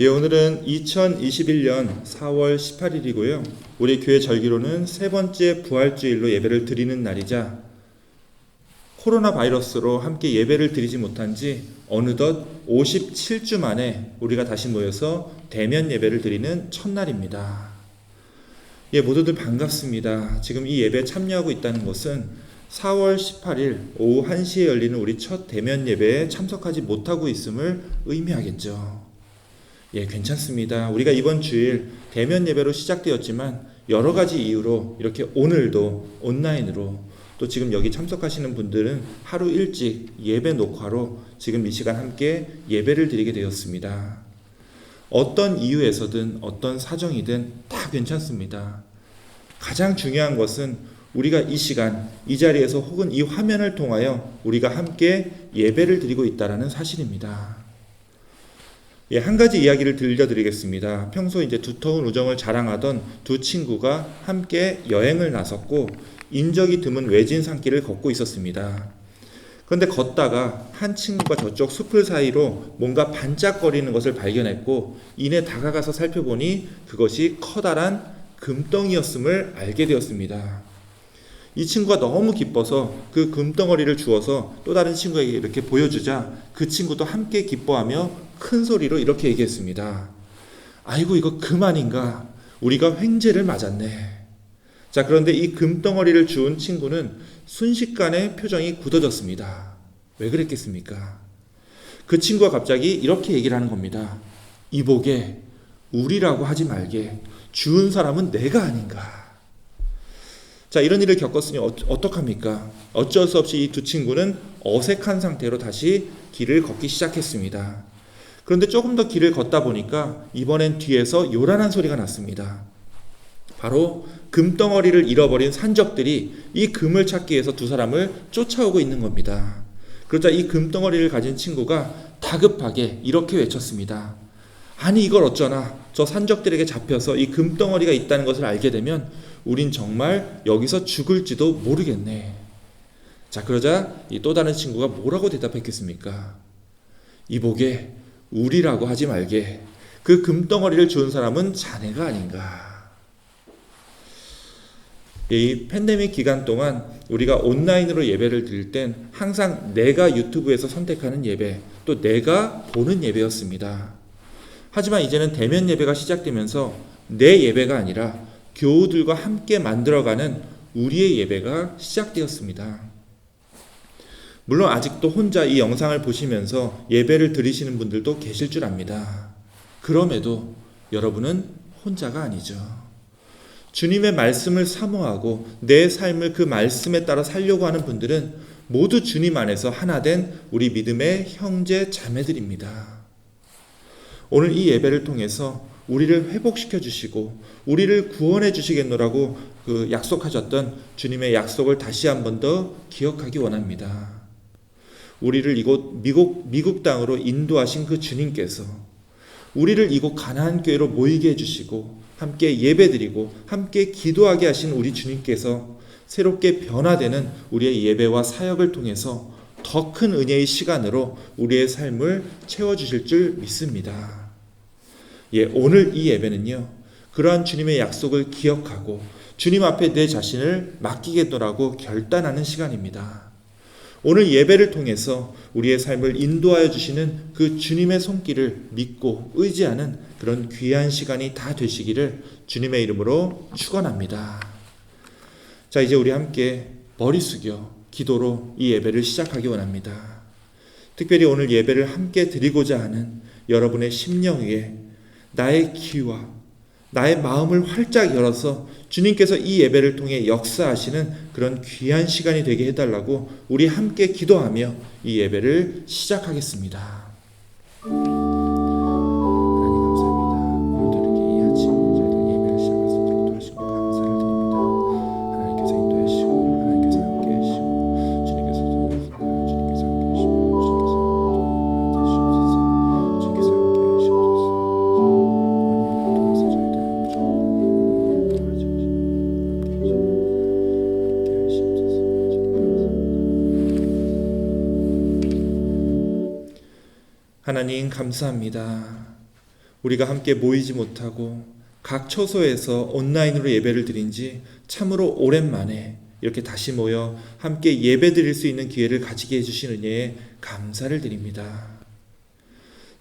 오늘은 2021년 4월 18일이고요. 우리 교회 절기로는 세 번째 부활주일로 예배를 드리는 날이자 코로나 바이러스로 함께 예배를 드리지 못한 지 어느덧 57주 만에 우리가 다시 모여서 대면 예배를 드리는 첫날입니다. 모두들 반갑습니다. 지금 이 예배에 참여하고 있다는 것은 4월 18일 오후 1시에 열리는 우리 첫 대면 예배에 참석하지 못하고 있음을 의미하겠죠. 괜찮습니다. 우리가 이번 주일 대면 예배로 시작되었지만 여러 가지 이유로 이렇게 오늘도 온라인으로 또 지금 여기 참석하시는 분들은 하루 일찍 예배 녹화로 지금 이 시간 함께 예배를 드리게 되었습니다. 어떤 이유에서든 어떤 사정이든 다 괜찮습니다. 가장 중요한 것은 우리가 이 시간 이 자리에서 혹은 이 화면을 통하여 우리가 함께 예배를 드리고 있다는 사실입니다. 한 가지 이야기를 들려드리겠습니다. 평소 이제 두터운 우정을 자랑하던 두 친구가 함께 여행을 나섰고 인적이 드문 외진 산길을 걷고 있었습니다. 그런데 걷다가 한 친구가 저쪽 숲을 사이로 뭔가 반짝거리는 것을 발견했고 이내 다가가서 살펴보니 그것이 커다란 금덩이였음을 알게 되었습니다. 이 친구가 너무 기뻐서 그 금덩어리를 주워서 또 다른 친구에게 이렇게 보여주자 그 친구도 함께 기뻐하며 큰 소리로 이렇게 얘기했습니다. 아이고, 이거 금 아닌가? 우리가 횡재를 맞았네. 자, 그런데 이 금덩어리를 주운 친구는 순식간에 표정이 굳어졌습니다. 왜 그랬겠습니까? 그 친구가 갑자기 이렇게 얘기를 하는 겁니다. 이보게, 우리라고 하지 말게. 주운 사람은 내가 아닌가? 자, 이런 일을 겪었으니 어떡합니까? 어쩔 수 없이 이 두 친구는 어색한 상태로 다시 길을 걷기 시작했습니다. 그런데 조금 더 길을 걷다 보니까 이번엔 뒤에서 요란한 소리가 났습니다. 바로 금덩어리를 잃어버린 산적들이 이 금을 찾기 위해서 두 사람을 쫓아오고 있는 겁니다. 그러자 이 금덩어리를 가진 친구가 다급하게 이렇게 외쳤습니다. 아니, 이걸 어쩌나. 저 산적들에게 잡혀서 이 금덩어리가 있다는 것을 알게 되면 우린 정말 여기서 죽을지도 모르겠네. 자, 그러자 이 또 다른 친구가 뭐라고 대답했겠습니까? 이보게, 우리라고 하지 말게. 그 금덩어리를 주운 사람은 자네가 아닌가. 이 팬데믹 기간 동안 우리가 온라인으로 예배를 드릴 땐 항상 내가 유튜브에서 선택하는 예배, 또 내가 보는 예배였습니다. 하지만 이제는 대면 예배가 시작되면서 내 예배가 아니라 교우들과 함께 만들어가는 우리의 예배가 시작되었습니다. 물론 아직도 혼자 이 영상을 보시면서 예배를 드리시는 분들도 계실 줄 압니다. 그럼에도 여러분은 혼자가 아니죠. 주님의 말씀을 사모하고 내 삶을 그 말씀에 따라 살려고 하는 분들은 모두 주님 안에서 하나 된 우리 믿음의 형제 자매들입니다. 오늘 이 예배를 통해서 우리를 회복시켜 주시고 우리를 구원해 주시겠노라고 그 약속하셨던 주님의 약속을 다시 한 번 더 기억하기 원합니다. 우리를 이곳 미국 땅으로 인도하신 그 주님께서 우리를 이곳 가나안 교회로 모이게 해주시고 함께 예배드리고 함께 기도하게 하신 우리 주님께서 새롭게 변화되는 우리의 예배와 사역을 통해서 더 큰 은혜의 시간으로 우리의 삶을 채워주실 줄 믿습니다. 오늘 이 예배는요, 그러한 주님의 약속을 기억하고 주님 앞에 내 자신을 맡기겠노라고 결단하는 시간입니다. 오늘 예배를 통해서 우리의 삶을 인도하여 주시는 그 주님의 손길을 믿고 의지하는 그런 귀한 시간이 다 되시기를 주님의 이름으로 축원합니다. 자, 이제 우리 함께 머리 숙여 기도로 이 예배를 시작하기 원합니다. 특별히 오늘 예배를 함께 드리고자 하는 여러분의 심령 위에 나의 귀와 나의 마음을 활짝 열어서 주님께서 이 예배를 통해 역사하시는 그런 귀한 시간이 되게 해달라고 우리 함께 기도하며 이 예배를 시작하겠습니다. 하나님 감사합니다. 우리가 함께 모이지 못하고 각 처소에서 온라인으로 예배를 드린 지 참으로 오랜만에 이렇게 다시 모여 함께 예배 드릴 수 있는 기회를 가지게 해주신 은혜에 감사를 드립니다.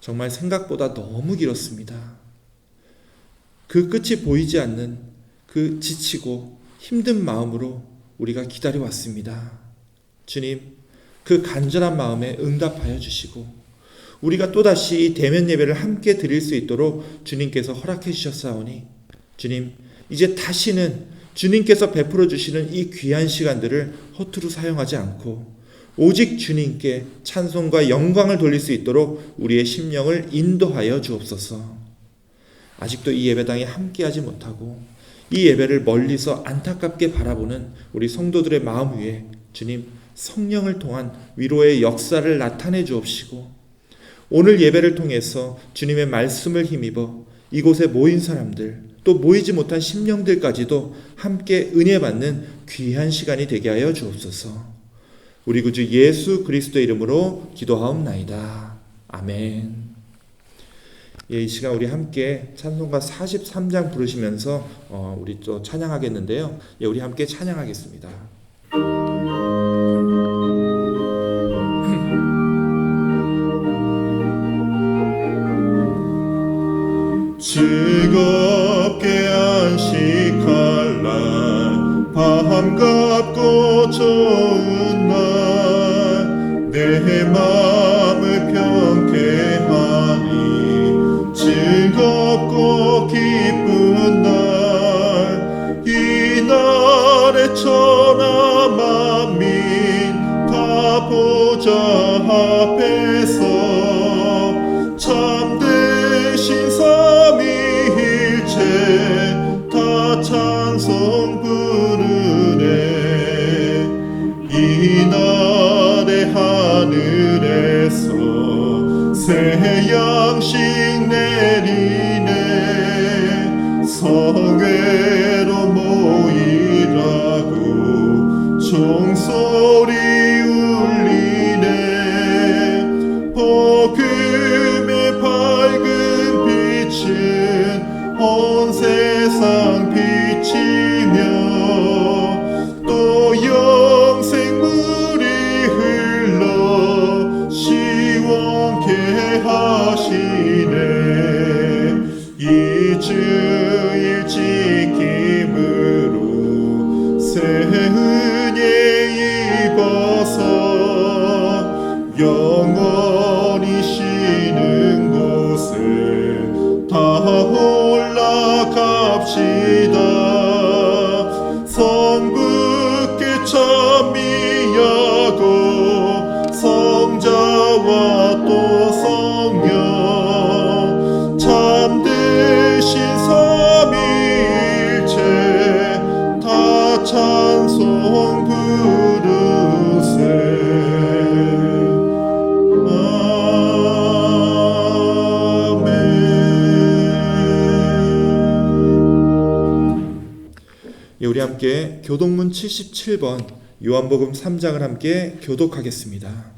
정말 생각보다 너무 길었습니다. 그 끝이 보이지 않는 그 지치고 힘든 마음으로 우리가 기다려왔습니다. 주님, 그 간절한 마음에 응답하여 주시고 우리가 또다시 대면 예배를 함께 드릴 수 있도록 주님께서 허락해 주셨사오니 주님, 이제 다시는 주님께서 베풀어 주시는 이 귀한 시간들을 허투루 사용하지 않고 오직 주님께 찬송과 영광을 돌릴 수 있도록 우리의 심령을 인도하여 주옵소서. 아직도 이 예배당에 함께하지 못하고 이 예배를 멀리서 안타깝게 바라보는 우리 성도들의 마음 위에 주님 성령을 통한 위로의 역사를 나타내 주옵시고 오늘 예배를 통해서 주님의 말씀을 힘입어 이곳에 모인 사람들 또 모이지 못한 심령들까지도 함께 은혜 받는 귀한 시간이 되게 하여 주옵소서. 우리 구주 예수 그리스도의 이름으로 기도하옵나이다. 아멘. 이 시간 우리 함께 찬송가 43장 부르시면서 우리 또 찬양하겠는데요. 우리 함께 찬양하겠습니다. 즐겁게 안식할 날 반갑고 좋은 날 내 마음을 평케 하니 즐겁고 기쁜 날 이 날에 천하 만민 다 보좌 앞에서 참되신 삼위일체 다 찬송 부르네. 이 날에 하늘에서 새 양식 내리네. 성회로 모이라고 종소리 울리네. 복음의 밝은 빛은 온 세상 비치며 또 영생물이 흘러 시원케 하시네. 이 주일 지킴으로 새 은혜 입어서 영원히 쉬는 곳에 다 올라갑시다. 성부께 찬미하고 성자와 또 성령 참되신 삼위일체 다 찬송 부르세. 우리 함께 교독문 77번 요한복음 3장을 함께 교독하겠습니다.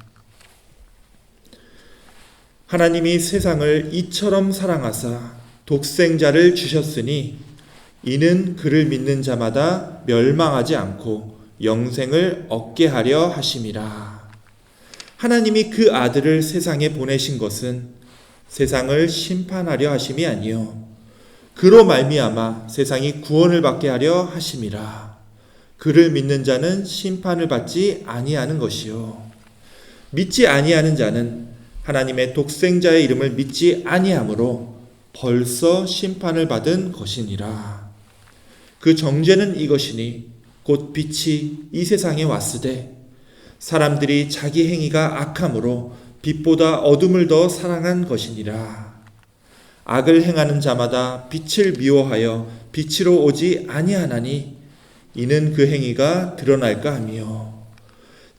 하나님이 세상을 이처럼 사랑하사 독생자를 주셨으니 이는 그를 믿는 자마다 멸망하지 않고 영생을 얻게 하려 하심이라. 하나님이 그 아들을 세상에 보내신 것은 세상을 심판하려 하심이 아니요 그로 말미암아 세상이 구원을 받게 하려 하심이라. 그를 믿는 자는 심판을 받지 아니하는 것이요 믿지 아니하는 자는 하나님의 독생자의 이름을 믿지 아니하므로 벌써 심판을 받은 것이니라. 그 정죄는 이것이니 곧 빛이 이 세상에 왔으되 사람들이 자기 행위가 악함으로 빛보다 어둠을 더 사랑한 것이니라. 악을 행하는 자마다 빛을 미워하여 빛으로 오지 아니하나니 이는 그 행위가 드러날까 하며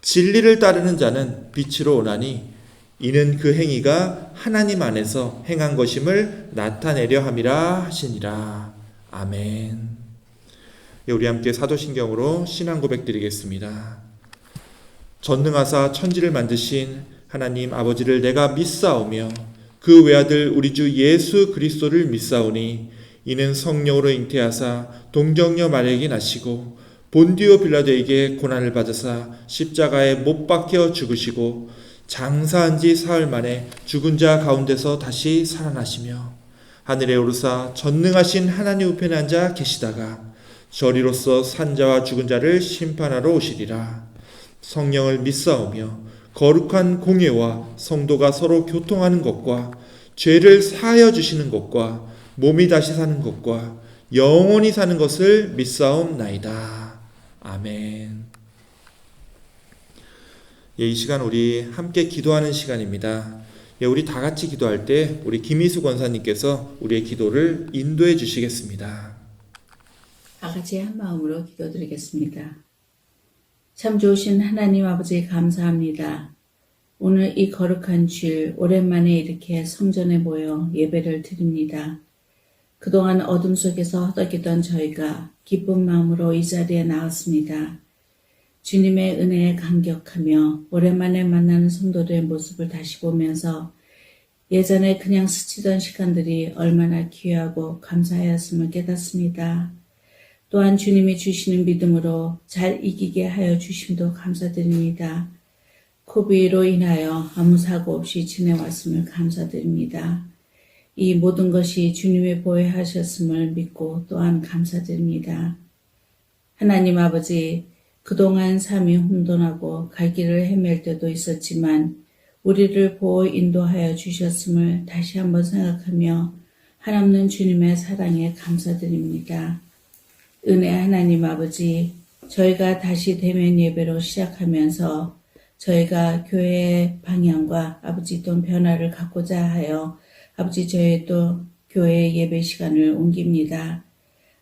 진리를 따르는 자는 빛으로 오나니 이는 그 행위가 하나님 안에서 행한 것임을 나타내려 함이라 하시니라. 아멘. 우리 함께 사도신경으로 신앙 고백 드리겠습니다. 전능하사 천지를 만드신 하나님 아버지를 내가 믿사오며 그 외아들 우리 주 예수 그리스도를 믿사오니 이는 성령으로 잉태하사 동정녀 마리아에게 나시고 본디오 빌라도에게 고난을 받으사 십자가에 못 박혀 죽으시고 장사한 지 사흘 만에 죽은 자 가운데서 다시 살아나시며 하늘에 오르사 전능하신 하나님 우편에 앉아 계시다가 저리로서 산자와 죽은 자를 심판하러 오시리라. 성령을 믿사오며 거룩한 공예와 성도가 서로 교통하는 것과 죄를 사하여 주시는 것과 몸이 다시 사는 것과 영원히 사는 것을 믿사옵나이다. 아멘. 예, 이 시간 우리 함께 기도하는 시간입니다. 예, 우리 다 같이 기도할 때 우리 김희수 권사님께서 우리의 기도를 인도해 주시겠습니다. 다 같이 한 마음으로 기도드리겠습니다. 참 좋으신 하나님 아버지 감사합니다. 오늘 이 거룩한 주일 오랜만에 이렇게 성전에 모여 예배를 드립니다. 그동안 어둠 속에서 허덕이던 저희가 기쁜 마음으로 이 자리에 나왔습니다. 주님의 은혜에 감격하며 오랜만에 만나는 성도들의 모습을 다시 보면서 예전에 그냥 스치던 시간들이 얼마나 귀하고 감사하였음을 깨닫습니다. 또한 주님이 주시는 믿음으로 잘 이기게 하여 주심도 감사드립니다. 코비로 인하여 아무 사고 없이 지내왔음을 감사드립니다. 이 모든 것이 주님의 보혜하셨음을 믿고 또한 감사드립니다. 하나님 아버지, 그동안 삶이 혼돈하고 갈 길을 헤맬 때도 있었지만 우리를 보호 인도하여 주셨음을 다시 한번 생각하며 한없는 주님의 사랑에 감사드립니다. 은혜 하나님 아버지, 저희가 다시 대면 예배로 시작하면서 저희가 교회의 방향과 아버지 또 변화를 갖고자 하여 아버지 저희 또 교회 예배 시간을 옮깁니다.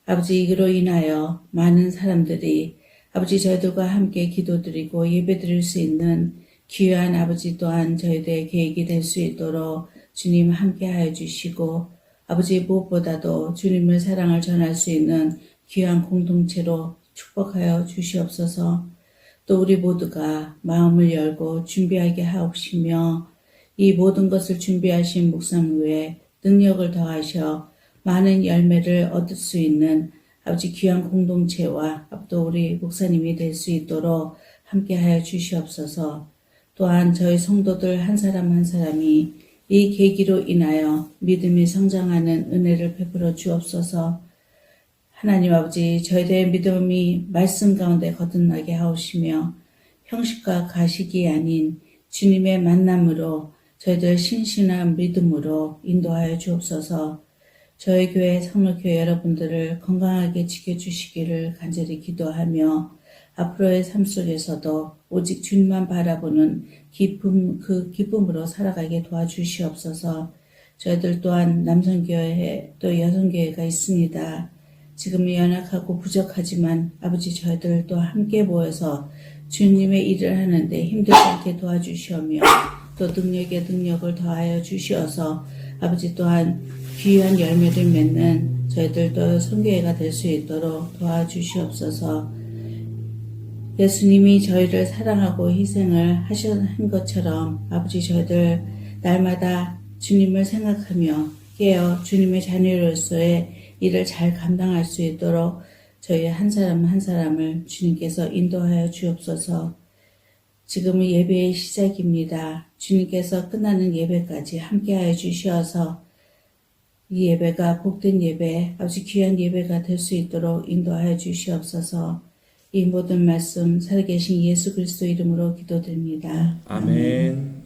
아버지 이로 인하여 많은 사람들이 아버지 저희들과 함께 기도드리고 예배드릴 수 있는 귀한 아버지 또한 저희들의 계획이 될 수 있도록 주님 함께 하여 주시고 아버지 무엇보다도 주님의 사랑을 전할 수 있는 귀한 공동체로 축복하여 주시옵소서. 또 우리 모두가 마음을 열고 준비하게 하옵시며 이 모든 것을 준비하신 목사님 외에 능력을 더하셔 많은 열매를 얻을 수 있는 아버지 귀한 공동체와 또 우리 목사님이 될 수 있도록 함께하여 주시옵소서. 또한 저희 성도들 한 사람 한 사람이 이 계기로 인하여 믿음이 성장하는 은혜를 베풀어 주옵소서. 하나님 아버지, 저희들의 믿음이 말씀 가운데 거듭나게 하옵시며 형식과 가식이 아닌 주님의 만남으로 저희들 신실한 믿음으로 인도하여 주옵소서. 저희 교회 성로교회 여러분들을 건강하게 지켜주시기를 간절히 기도하며 앞으로의 삶 속에서도 오직 주님만 바라보는 기쁨으로 살아가게 도와주시옵소서. 저희들 또한 남성교회 또 여성교회가 있습니다. 지금 연약하고 부족하지만 아버지 저희들도 함께 모여서 주님의 일을 하는데 힘들지 않게 도와주시오며 또 능력에 능력을 더하여 주시어서 아버지 또한 귀한 열매를 맺는 저희들도 성교회가 될 수 있도록 도와주시옵소서. 예수님이 저희를 사랑하고 희생을 한 것처럼 아버지 저희들 날마다 주님을 생각하며 깨어 주님의 자녀로서의 일을 잘 감당할 수 있도록 저희 한 사람 한 사람을 주님께서 인도하여 주옵소서. 지금은 예배의 시작입니다. 주님께서 끝나는 예배까지 함께하여 주시어서 이 예배가 복된 예배, 아버지 귀한 예배가 될 수 있도록 인도하여 주시옵소서. 이 모든 말씀 살아계신 예수 그리스도 이름으로 기도드립니다. 아멘.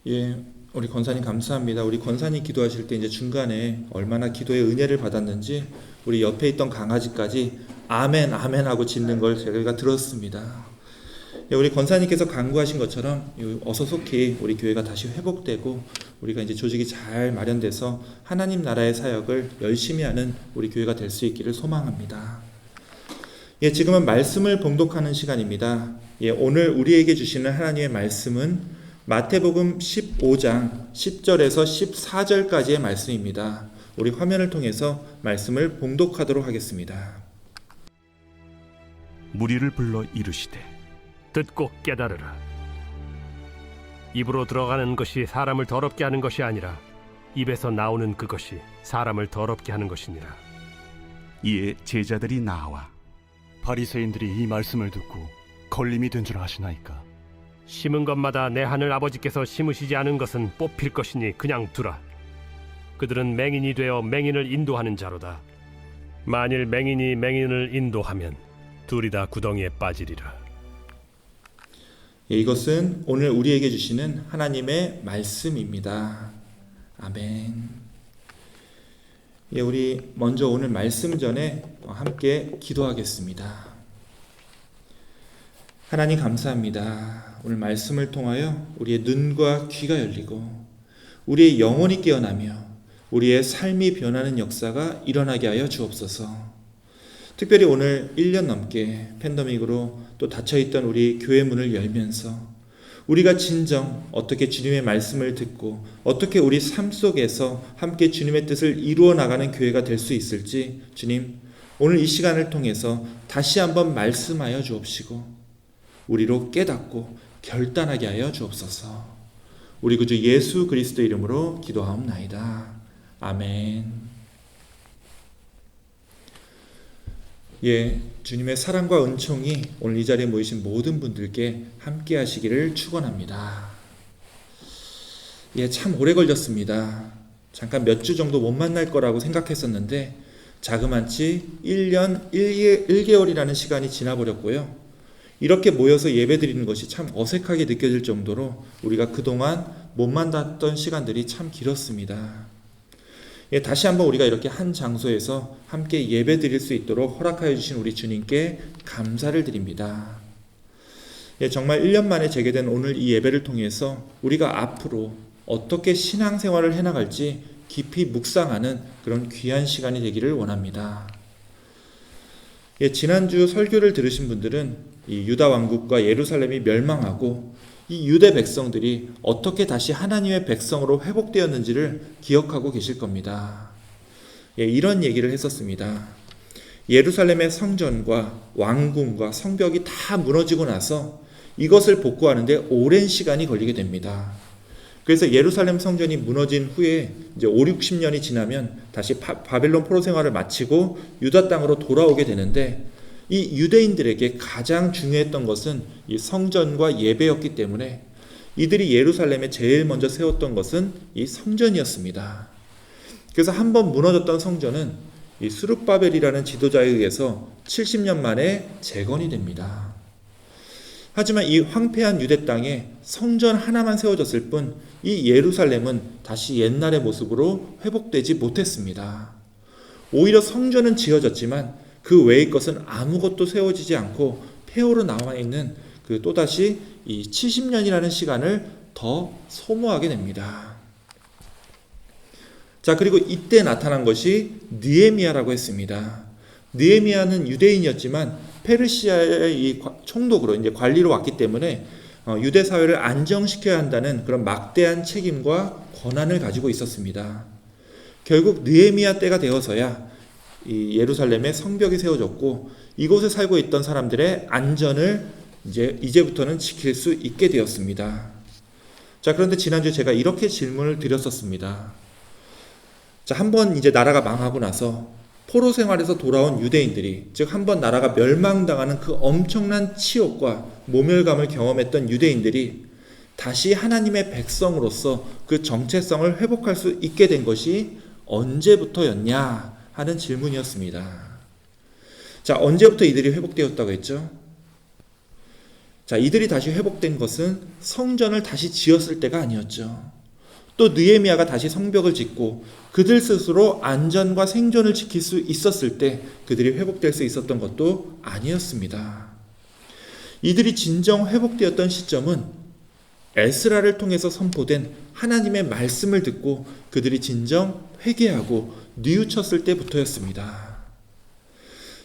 예, 우리 권사님 감사합니다. 우리 권사님 기도하실 때 이제 중간에 얼마나 기도의 은혜를 받았는지 우리 옆에 있던 강아지까지 아멘 아멘 하고 짖는 걸 저희가 들었습니다. 우리 권사님께서 간구하신 것처럼 어서 속히 우리 교회가 다시 회복되고 우리가 이제 조직이 잘 마련돼서 하나님 나라의 사역을 열심히 하는 우리 교회가 될 수 있기를 소망합니다. 지금은 말씀을 봉독하는 시간입니다. 오늘 우리에게 주시는 하나님의 말씀은 마태복음 15장 10절에서 14절까지의 말씀입니다. 우리 화면을 통해서 말씀을 봉독하도록 하겠습니다. 무리를 불러 이르시되 듣고 깨달으라. 입으로 들어가는 것이 사람을 더럽게 하는 것이 아니라 입에서 나오는 그것이 사람을 더럽게 하는 것이니라. 이에 제자들이 나와 바리새인들이 이 말씀을 듣고 걸림이 된 줄 아시나이까? 심은 것마다 내 하늘 아버지께서 심으시지 않은 것은 뽑힐 것이니 그냥 두라. 그들은 맹인이 되어 맹인을 인도하는 자로다. 만일 맹인이 맹인을 인도하면 둘이 다 구덩이에 빠지리라. 이것은 오늘 우리에게 주시는 하나님의 말씀입니다. 아멘. 우리 먼저 오늘 말씀 전에 함께 기도하겠습니다. 하나님 감사합니다. 오늘 말씀을 통하여 우리의 눈과 귀가 열리고 우리의 영혼이 깨어나며 우리의 삶이 변하는 역사가 일어나게 하여 주옵소서. 특별히 오늘 1년 넘게 팬데믹으로 또 닫혀있던 우리 교회 문을 열면서 우리가 진정 어떻게 주님의 말씀을 듣고 어떻게 우리 삶 속에서 함께 주님의 뜻을 이루어 나가는 교회가 될 수 있을지 주님 오늘 이 시간을 통해서 다시 한번 말씀하여 주옵시고 우리로 깨닫고 결단하게 하여 주옵소서. 우리 구주 예수 그리스도 이름으로 기도하옵나이다. 아멘. 주님의 사랑과 은총이 오늘 이 자리에 모이신 모든 분들께 함께 하시기를 축원합니다. 참 오래 걸렸습니다. 잠깐 몇 주 정도 못 만날 거라고 생각했었는데 자그만치 1년 1개월이라는 시간이 지나버렸고요. 이렇게 모여서 예배드리는 것이 참 어색하게 느껴질 정도로 우리가 그동안 못 만났던 시간들이 참 길었습니다. 다시 한번 우리가 이렇게 한 장소에서 함께 예배 드릴 수 있도록 허락하여 주신 우리 주님께 감사를 드립니다. 정말 1년 만에 재개된 오늘 이 예배를 통해서 우리가 앞으로 어떻게 신앙생활을 해나갈지 깊이 묵상하는 그런 귀한 시간이 되기를 원합니다. 지난주 설교를 들으신 분들은 이 유다 왕국과 예루살렘이 멸망하고 이 유대 백성들이 어떻게 다시 하나님의 백성으로 회복되었는지를 기억하고 계실 겁니다. 이런 얘기를 했었습니다. 예루살렘의 성전과 왕궁과 성벽이 다 무너지고 나서 이것을 복구하는데 오랜 시간이 걸리게 됩니다. 그래서 예루살렘 성전이 무너진 후에 이제 5, 60년이 지나면 다시 바벨론 포로 생활을 마치고 유다 땅으로 돌아오게 되는데 이 유대인들에게 가장 중요했던 것은 이 성전과 예배였기 때문에 이들이 예루살렘에 제일 먼저 세웠던 것은 이 성전이었습니다. 그래서 한번 무너졌던 성전은 이 스룹바벨이라는 지도자에 의해서 70년 만에 재건이 됩니다. 하지만 이 황폐한 유대 땅에 성전 하나만 세워졌을 뿐 이 예루살렘은 다시 옛날의 모습으로 회복되지 못했습니다. 오히려 성전은 지어졌지만 그 외의 것은 아무것도 세워지지 않고 폐허로 남아있는 그 또다시 이 70년이라는 시간을 더 소모하게 됩니다. 자, 그리고 이때 나타난 것이 느헤미야라고 했습니다. 느헤미야는 유대인이었지만 페르시아의 이 총독으로 이제 관리로 왔기 때문에 유대 사회를 안정시켜야 한다는 그런 막대한 책임과 권한을 가지고 있었습니다. 결국 느헤미야 때가 되어서야 이 예루살렘에 성벽이 세워졌고 이곳에 살고 있던 사람들의 안전을 이제부터는 지킬 수 있게 되었습니다. 자, 그런데 지난주에 제가 이렇게 질문을 드렸었습니다. 자, 한번 이제 나라가 망하고 나서 포로 생활에서 돌아온 유대인들이, 즉 한번 나라가 멸망당하는 그 엄청난 치욕과 모멸감을 경험했던 유대인들이 다시 하나님의 백성으로서 그 정체성을 회복할 수 있게 된 것이 언제부터였냐 하는 질문이었습니다. 자, 언제부터 이들이 회복되었다고 했죠? 자, 이들이 다시 회복된 것은 성전을 다시 지었을 때가 아니었죠. 또 느헤미야가 다시 성벽을 짓고 그들 스스로 안전과 생존을 지킬 수 있었을 때 그들이 회복될 수 있었던 것도 아니었습니다. 이들이 진정 회복되었던 시점은 에스라를 통해서 선포된 하나님의 말씀을 듣고 그들이 진정 회개하고 뉘우쳤을 때부터였습니다.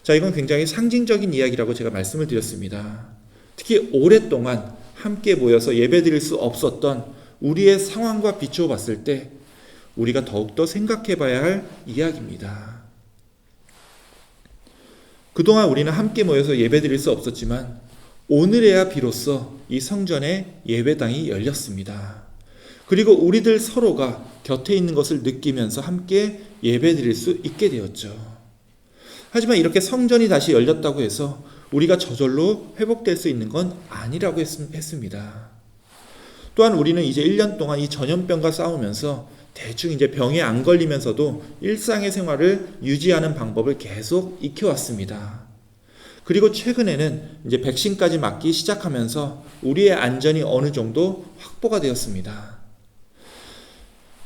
자, 이건 굉장히 상징적인 이야기라고 제가 말씀을 드렸습니다. 특히 오랫동안 함께 모여서 예배드릴 수 없었던 우리의 상황과 비추어 봤을 때 우리가 더욱더 생각해 봐야 할 이야기입니다. 그동안 우리는 함께 모여서 예배드릴 수 없었지만 오늘에야 비로소 이 성전의 예배당이 열렸습니다. 그리고 우리들 서로가 곁에 있는 것을 느끼면서 함께 예배드릴 수 있게 되었죠. 하지만 이렇게 성전이 다시 열렸다고 해서 우리가 저절로 회복될 수 있는 건 아니라고 했습니다. 또한 우리는 이제 1년 동안 이 전염병과 싸우면서 대충 이제 병에 안 걸리면서도 일상의 생활을 유지하는 방법을 계속 익혀왔습니다. 그리고 최근에는 이제 백신까지 맞기 시작하면서 우리의 안전이 어느 정도 확보가 되었습니다.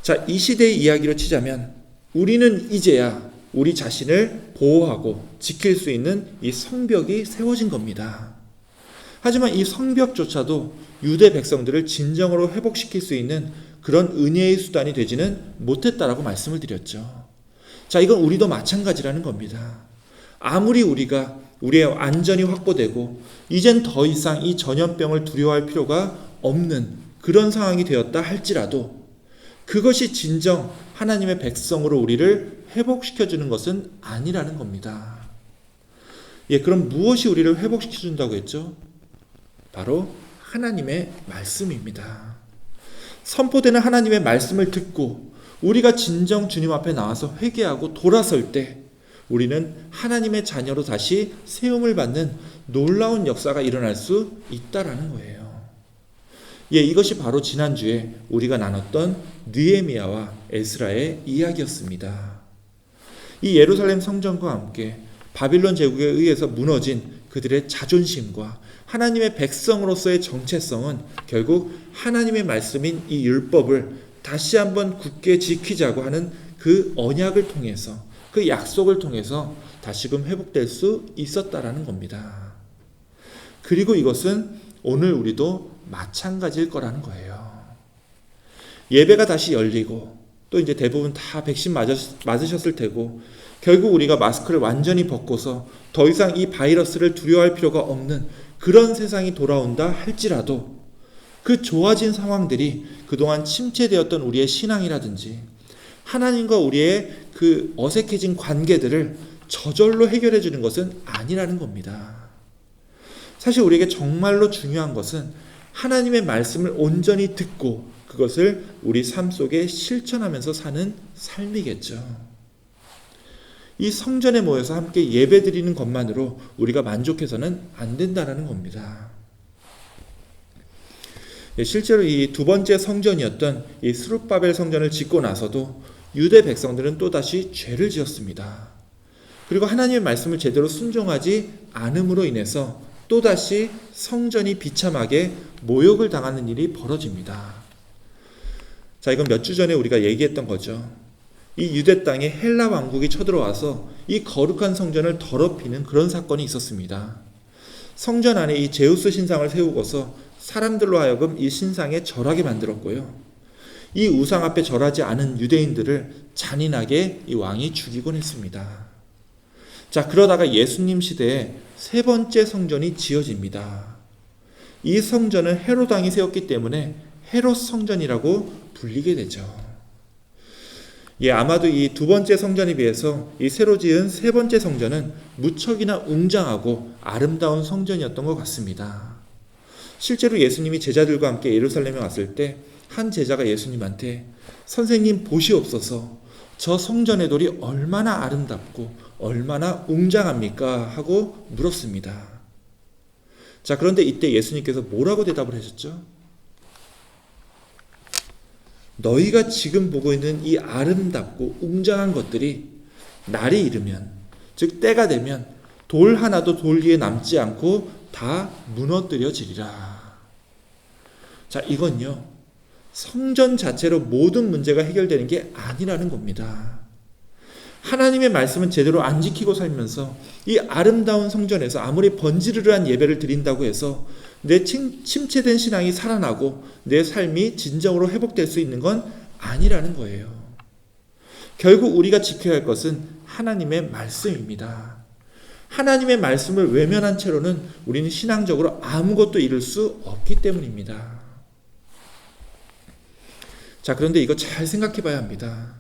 자, 이 시대의 이야기로 치자면 우리는 이제야 우리 자신을 보호하고 지킬 수 있는 이 성벽이 세워진 겁니다. 하지만 이 성벽조차도 유대 백성들을 진정으로 회복시킬 수 있는 그런 은혜의 수단이 되지는 못했다라고 말씀을 드렸죠. 자, 이건 우리도 마찬가지라는 겁니다. 아무리 우리가 우리의 안전이 확보되고 이젠 더 이상 이 전염병을 두려워할 필요가 없는 그런 상황이 되었다 할지라도 그것이 진정 하나님의 백성으로 우리를 회복시켜주는 것은 아니라는 겁니다. 예, 그럼 무엇이 우리를 회복시켜준다고 했죠? 바로 하나님의 말씀입니다. 선포되는 하나님의 말씀을 듣고 우리가 진정 주님 앞에 나와서 회개하고 돌아설 때 우리는 하나님의 자녀로 다시 세움을 받는 놀라운 역사가 일어날 수 있다라는 거예요. 예, 이것이 바로 지난주에 우리가 나눴던 느헤미야와 에스라의 이야기였습니다. 이 예루살렘 성전과 함께 바빌론 제국에 의해서 무너진 그들의 자존심과 하나님의 백성으로서의 정체성은 결국 하나님의 말씀인 이 율법을 다시 한번 굳게 지키자고 하는 그 언약을 통해서 그 약속을 통해서 다시금 회복될 수 있었다라는 겁니다. 그리고 이것은 오늘 우리도 마찬가지일 거라는 거예요. 예배가 다시 열리고 또 이제 대부분 다 백신 맞으셨을 테고 결국 우리가 마스크를 완전히 벗고서 더 이상 이 바이러스를 두려워할 필요가 없는 그런 세상이 돌아온다 할지라도 그 좋아진 상황들이 그동안 침체되었던 우리의 신앙이라든지 하나님과 우리의 그 어색해진 관계들을 저절로 해결해 주는 것은 아니라는 겁니다. 사실 우리에게 정말로 중요한 것은 하나님의 말씀을 온전히 듣고 그것을 우리 삶 속에 실천하면서 사는 삶이겠죠. 이 성전에 모여서 함께 예배드리는 것만으로 우리가 만족해서는 안 된다는 겁니다. 실제로 이 두 번째 성전이었던 이 스룹바벨 성전을 짓고 나서도 유대 백성들은 또다시 죄를 지었습니다. 그리고 하나님의 말씀을 제대로 순종하지 않음으로 인해서 또다시 성전이 비참하게 모욕을 당하는 일이 벌어집니다. 자, 이건 몇 주 전에 우리가 얘기했던 거죠. 이 유대 땅에 헬라 왕국이 쳐들어와서 이 거룩한 성전을 더럽히는 그런 사건이 있었습니다. 성전 안에 이 제우스 신상을 세우고서 사람들로 하여금 이 신상에 절하게 만들었고요. 이 우상 앞에 절하지 않은 유대인들을 잔인하게 이 왕이 죽이곤 했습니다. 자, 그러다가 예수님 시대에 세 번째 성전이 지어집니다. 이 성전은 헤롯 왕이 세웠기 때문에 헤롯 성전이라고 불리게 되죠. 예, 아마도 이 두 번째 성전에 비해서 이 새로 지은 세 번째 성전은 무척이나 웅장하고 아름다운 성전이었던 것 같습니다. 실제로 예수님이 제자들과 함께 예루살렘에 왔을 때 한 제자가 예수님한테 선생님 보시옵소서 저 성전의 돌이 얼마나 아름답고 얼마나 웅장합니까? 하고 물었습니다. 자, 그런데 이때 예수님께서 뭐라고 대답을 하셨죠? 너희가 지금 보고 있는 이 아름답고 웅장한 것들이 날이 이르면, 즉 때가 되면 돌 하나도 돌 위에 남지 않고 다 무너뜨려지리라. 자, 이건요 성전 자체로 모든 문제가 해결되는 게 아니라는 겁니다. 하나님의 말씀은 제대로 안 지키고 살면서 이 아름다운 성전에서 아무리 번지르르한 예배를 드린다고 해서 내 침체된 신앙이 살아나고 내 삶이 진정으로 회복될 수 있는 건 아니라는 거예요. 결국 우리가 지켜야 할 것은 하나님의 말씀입니다. 하나님의 말씀을 외면한 채로는 우리는 신앙적으로 아무것도 이룰 수 없기 때문입니다. 자, 그런데 이거 잘 생각해 봐야 합니다.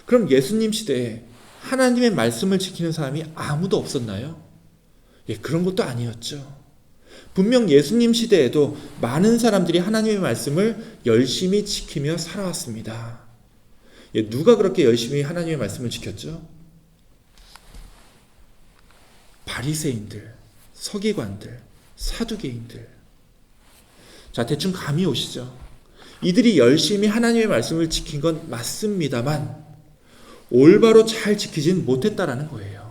그럼 예수님 시대에 하나님의 말씀을 지키는 사람이 아무도 없었나요? 예, 그런 것도 아니었죠. 분명 예수님 시대에도 많은 사람들이 하나님의 말씀을 열심히 지키며 살아왔습니다. 예, 누가 그렇게 열심히 하나님의 말씀을 지켰죠? 바리새인들, 서기관들, 사두개인들. 자, 대충 감이 오시죠? 이들이 열심히 하나님의 말씀을 지킨 건 맞습니다만 올바로 잘 지키진 못했다라는 거예요.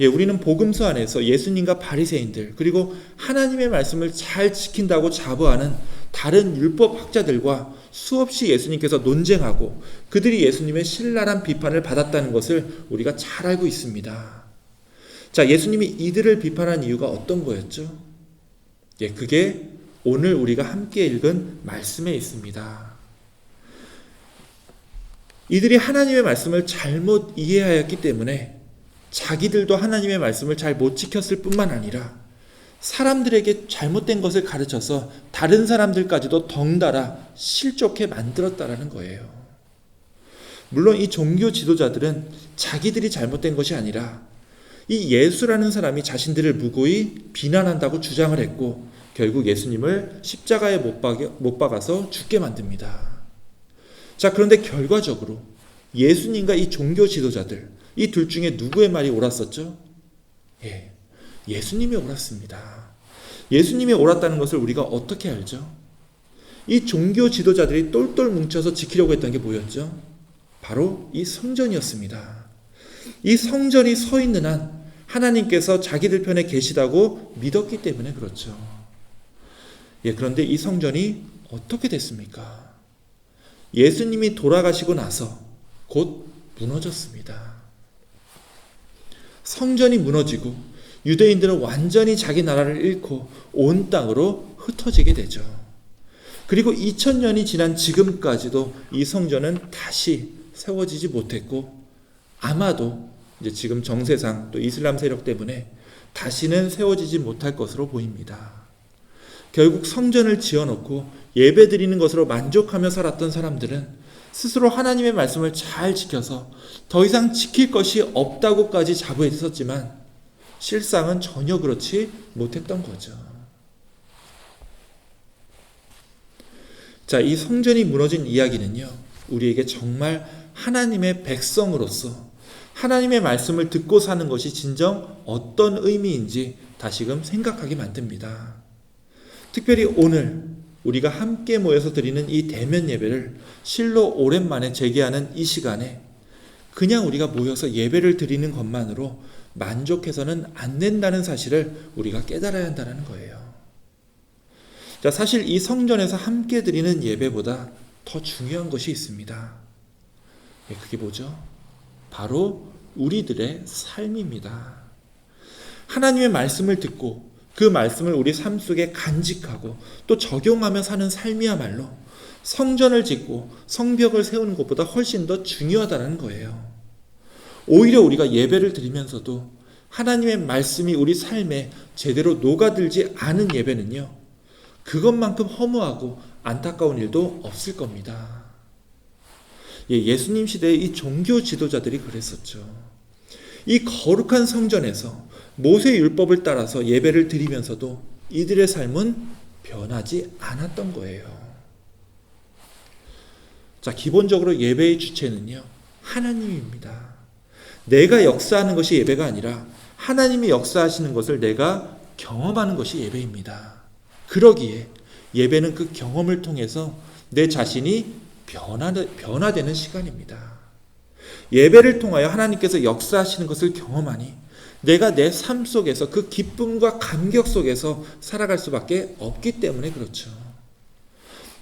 예, 우리는 복음서 안에서 예수님과 바리새인들 그리고 하나님의 말씀을 잘 지킨다고 자부하는 다른 율법 학자들과 수없이 예수님께서 논쟁하고 그들이 예수님의 신랄한 비판을 받았다는 것을 우리가 잘 알고 있습니다. 자, 예수님이 이들을 비판한 이유가 어떤 거였죠? 예, 그게 오늘 우리가 함께 읽은 말씀에 있습니다. 이들이 하나님의 말씀을 잘못 이해하였기 때문에 자기들도 하나님의 말씀을 잘 못 지켰을 뿐만 아니라 사람들에게 잘못된 것을 가르쳐서 다른 사람들까지도 덩달아 실족해 만들었다라는 거예요. 물론 이 종교 지도자들은 자기들이 잘못된 것이 아니라 이 예수라는 사람이 자신들을 무고히 비난한다고 주장을 했고 결국 예수님을 십자가에 못 박아서 죽게 만듭니다. 자, 그런데 결과적으로 예수님과 이 종교 지도자들, 이 둘 중에 누구의 말이 옳았었죠? 예, 예수님이 옳았습니다. 예수님이 옳았다는 것을 우리가 어떻게 알죠? 이 종교 지도자들이 똘똘 뭉쳐서 지키려고 했던 게 뭐였죠? 바로 이 성전이었습니다. 이 성전이 서 있는 한 하나님께서 자기들 편에 계시다고 믿었기 때문에 그렇죠. 예, 그런데 이 성전이 어떻게 됐습니까? 예수님이 돌아가시고 나서 곧 무너졌습니다. 성전이 무너지고 유대인들은 완전히 자기 나라를 잃고 온 땅으로 흩어지게 되죠. 그리고 2000년이 지난 지금까지도 이 성전은 다시 세워지지 못했고 아마도 이제 지금 정세상 또 이슬람 세력 때문에 다시는 세워지지 못할 것으로 보입니다. 결국 성전을 지어놓고 예배드리는 것으로 만족하며 살았던 사람들은 스스로 하나님의 말씀을 잘 지켜서 더 이상 지킬 것이 없다고까지 자부했었지만 실상은 전혀 그렇지 못했던 거죠. 자, 이 성전이 무너진 이야기는요, 우리에게 정말 하나님의 백성으로서 하나님의 말씀을 듣고 사는 것이 진정 어떤 의미인지 다시금 생각하게 만듭니다. 특별히 오늘 우리가 함께 모여서 드리는 이 대면 예배를 실로 오랜만에 재개하는 이 시간에 그냥 우리가 모여서 예배를 드리는 것만으로 만족해서는 안 된다는 사실을 우리가 깨달아야 한다는 거예요. 자, 사실 이 성전에서 함께 드리는 예배보다 더 중요한 것이 있습니다. 그게 뭐죠? 바로 우리들의 삶입니다. 하나님의 말씀을 듣고 그 말씀을 우리 삶 속에 간직하고 또 적용하며 사는 삶이야말로 성전을 짓고 성벽을 세우는 것보다 훨씬 더 중요하다는 거예요. 오히려 우리가 예배를 드리면서도 하나님의 말씀이 우리 삶에 제대로 녹아들지 않은 예배는요, 그것만큼 허무하고 안타까운 일도 없을 겁니다. 예수님 시대의 이 종교 지도자들이 그랬었죠. 이 거룩한 성전에서 모세 율법을 따라서 예배를 드리면서도 이들의 삶은 변하지 않았던 거예요. 자, 기본적으로 예배의 주체는요, 하나님입니다. 내가 역사하는 것이 예배가 아니라 하나님이 역사하시는 것을 내가 경험하는 것이 예배입니다. 그러기에 예배는 그 경험을 통해서 내 자신이 변화되는 시간입니다. 예배를 통하여 하나님께서 역사하시는 것을 경험하니 내가 내 삶 속에서 그 기쁨과 감격 속에서 살아갈 수밖에 없기 때문에 그렇죠.